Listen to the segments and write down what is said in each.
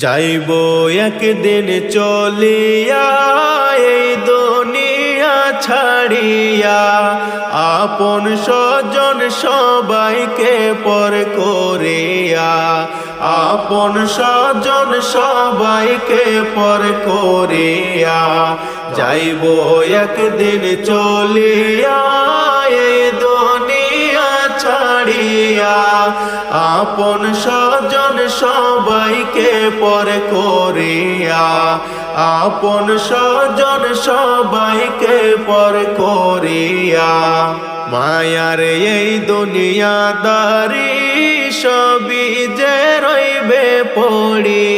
যাইব একদিন চলিয়া এই দুনিয়া ছাড়িয়া, আপন স্বজন সবাইকে পর করিয়া, আপন স্বজন সবাইকে পর করিয়া। যাইব একদিন চলিয়া এই দুনিয়া ছাড়িয়া, আপন স্বজন সবাইকে পর করিয়া, আপন স্বজন সবাইকে পর করিয়া। মায়ার এই দুনিয়াদারি সবই যে রইবে পড়ি,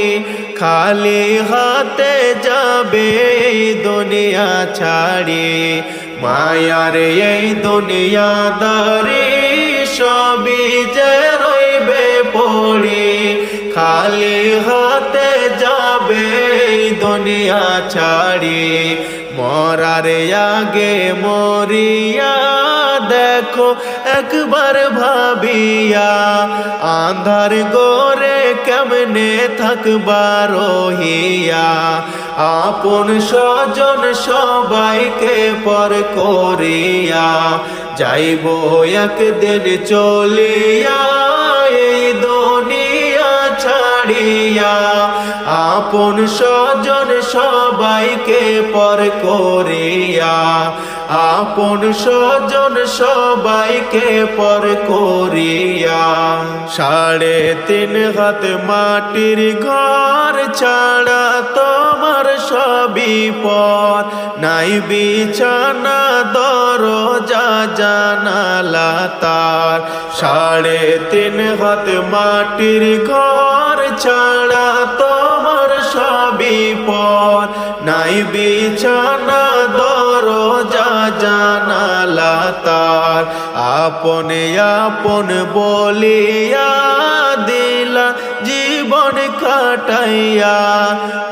খালি হাতে যাবে এই দুনিয়া ছাড়ি। মায়ার এই দুনিয়াদারি সবই যে রইবে পড়ি, খালি হাতে যাবে এই দুনিয়া ছাড়ি। মরার আগে মরিয়া দেখো একবার ভাবিয়া, আন্ধার গোরে কেমনে থাকবা রহিয়া। আপন স্বজন সবাইকে পর করিয়া, যাইব একদিন চলিয়া এই দুনিয়া ছাড়িয়া, আপন স্বজন সবাইকে পর করিয়া, আপন স্বজন সবাইকে পর করিয়া। 3.5 হাত মাটির ঘর ছাড়া তোমার সবই পর, নাই বিছানা দরজা জানালা তার। 3.5 হাত মাটির ঘর ছাড়া তোমার সবই পর, নাই বিছানা দরজা জানালা তার। আপন আপন বলিয়া দিলা জীবন কাটাইয়া,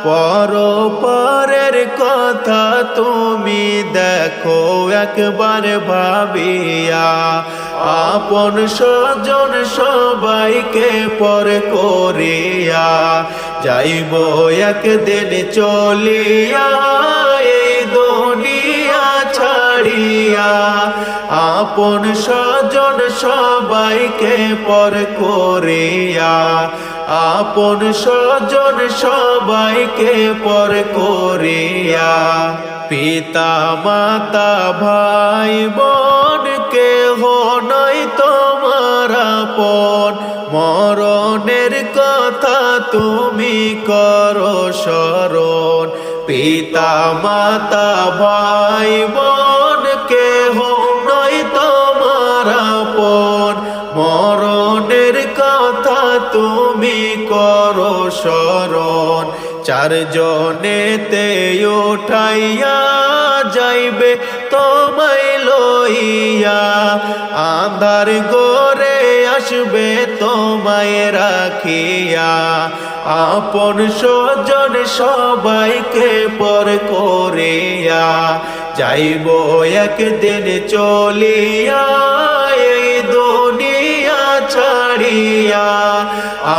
পরের কথা তুমি দেখো একবার ভাবিয়া। আপন স্বজন সবাইকে পর করিয়া, যাইব একদিন চলিয়া এই দুনিয়া ছাড়িয়া, আপন স্বজন সবাইকে পর করিয়া, আপন স্বজন সবাইকে পর করিয়া। পিতা মাতা ভাই বোন কেহ নাই তোমার আপন, মরণের কথা তুমি করো স্মরণ। পিতা মাতা ভাই বোন কেহ নাই তোমার আপন, মরণের কথা তুমি করো স্মরণ। 4 জনেতে উঠাইয়া যাইবে তোমায় লইয়া, আন্ধার গোরে আসবে তোমায় রাখিয়া। আপন স্বজন সবাইকে পর করিয়া, যাইব একদিন চলিয়া এই দুনিয়া ছাড়িয়া,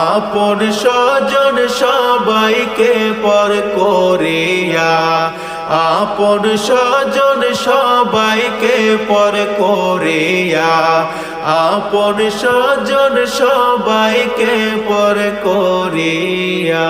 আপন স্বজন সবাইকে পর করিয়া, আপন স্বজন সবাইকে পর করিয়া, আপন স্বজন সবাইকে পর করিয়া।